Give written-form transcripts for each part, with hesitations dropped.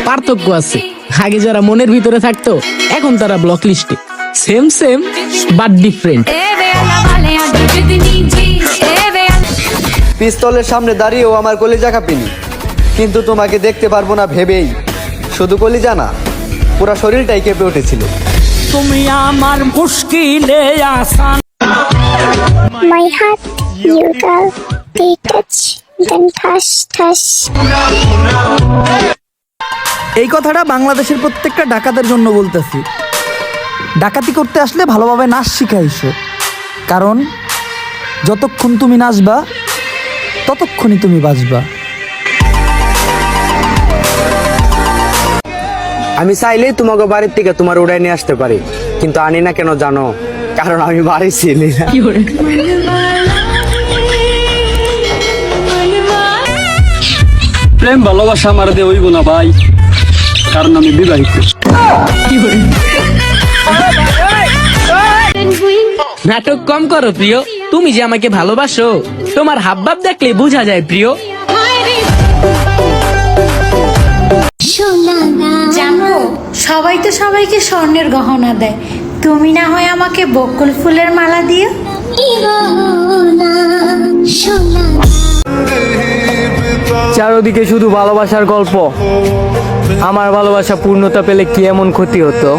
পার্থক্য আছে। আগে যারা মনের ভিতরে থাকতো এখন তারা ব্লক লিস্টে। Same same but different. পিস্তলের সামনে দাঁড়িয়েও আমার কলিজা কাঁপিনি, কিন্তু তোমাকে দেখতে পারবো না ভেবেই শুধু কলিজা না, পুরা শরীরটাই কেঁপে উঠেছিল। তুমি আমার মুশকিলে আসান। My heart, your girl, they touch, then touch, touch. এই কথাটা বাংলাদেশের প্রত্যেকটা ডাকাতের জন্য বলতেছি। ডাকাতি করতে আসলে ভালোভাবে নাচ শিখাইছো, কারণ যতক্ষণ তুমি নাচবা ততক্ষণই তুমি বাঁচবা। আমি চাইলেই তোমাকে বাড়ির থেকে তোমার উড়াই নিয়ে আসতে পারি, কিন্তু আনি না কেন জানো? কারণ আমি বাড়ি ছিলি না। প্রেম ভালোবাসা আমার দিয়ে হইব না ভাই, কারণ আমি বিবাহিত। নাটক কম করো প্রিয়, তুমি যে আমাকে ভালোবাসো তোমার হাবভাব দেখলে বোঝা যায় প্রিয়। জানো, সবাই তো সবাইকে স্বর্ণের গহনা দেয়, তুমি না হয় আমাকে বকুল ফুলের মালা দিও। চারদিকে শুধু ভালোবাসার গল্প, আমার ভালোবাসা পূর্ণতা পেলে কি এমন ক্ষতি হতো?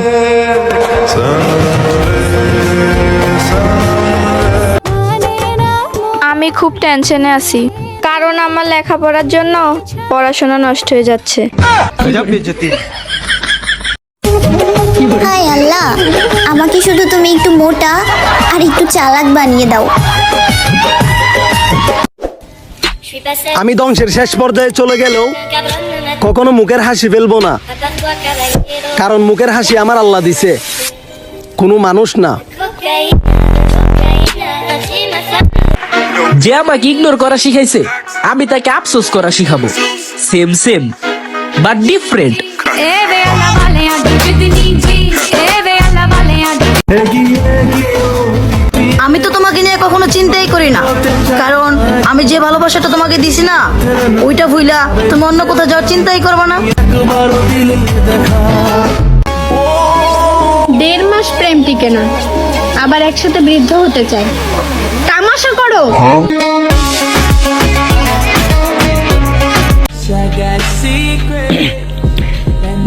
আমি খুব টেনশনে আছি, কারণ আমার লেখাপড়ার জন্য পড়াশোনা নষ্ট হয়ে যাচ্ছে। হায় আল্লাহ, আমাকে শুধু তুমি একটু মোটা আর একটু চালাক বানিয়ে দাও। আমি ধ্বংসের শেষ পর্যায়ে চলে গেলেও কখনো মুখের হাসি ফেলবো না, কারণ মুখের হাসি আমার আল্লাহ দিছে, কোনো মানুষ না। যে আমাকে ইগনোর করা শিখাইছে আমি তাকে আফসোস করা শিখাবো। Same same but different. আমি তো তোমাকে নিয়ে কখনো চিন্তাই করি না, কারণ আমি যে ভালোবাসাটা তোমাকে দিছি না, ওইটা ভুইলা তুমি অন্য কোথাও যাওয়ার চিন্তাই করবে না। 1.5 মাস প্রেম টিকে না, আবার একসাথে বৃদ্ধ হতে চায়। তামাশা করো।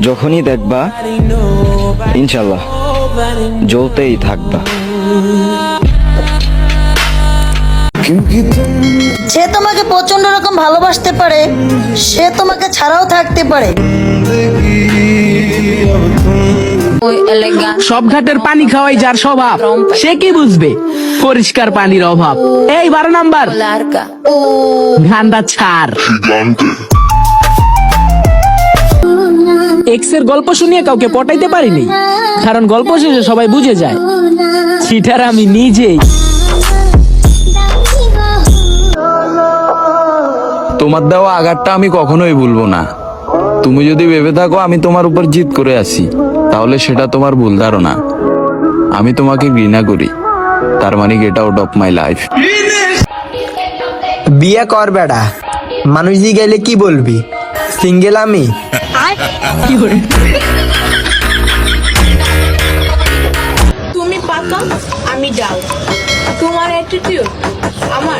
যখনই দেখবা ইনশাল্লাহ জ্বলতেই থাকবা। সে তোমাকে প্রচন্ড রকম ভালোবাসতে পারে, সে তোমাকে ছাড়াও থাকতে পারে। সব ঘাটের পানি খাওয়াই যার স্বভাব, সে কি বুঝবে পরিষ্কার পানির অভাব। এই 12 নাম্বার গানটা ছাড়। এক্স এর গল্প শুনিয়ে কাউকে পটাইতে পারিনি, কারণ গল্প শেষে সবাই বুঝে যায় চিটার আমি নিজেই। তোমার দেওয়া আঘাতটা আমি কখনোই ভুলবো না। তুমি যদি ভেবে থাকো আমি তোমার উপর জিদ করে আছি, তাহলে সেটা তোমার ভুল ধারণা। আমি তোমাকে ঘৃণা করি, তার মানে get out of my life. বিয়ে কর বেটা, মানুষ গেলে কি বলবি? সিঙ্গেল আমি। তুমি পাকা, আমি ডাল। তোমার অ্যাটিটিউড আমার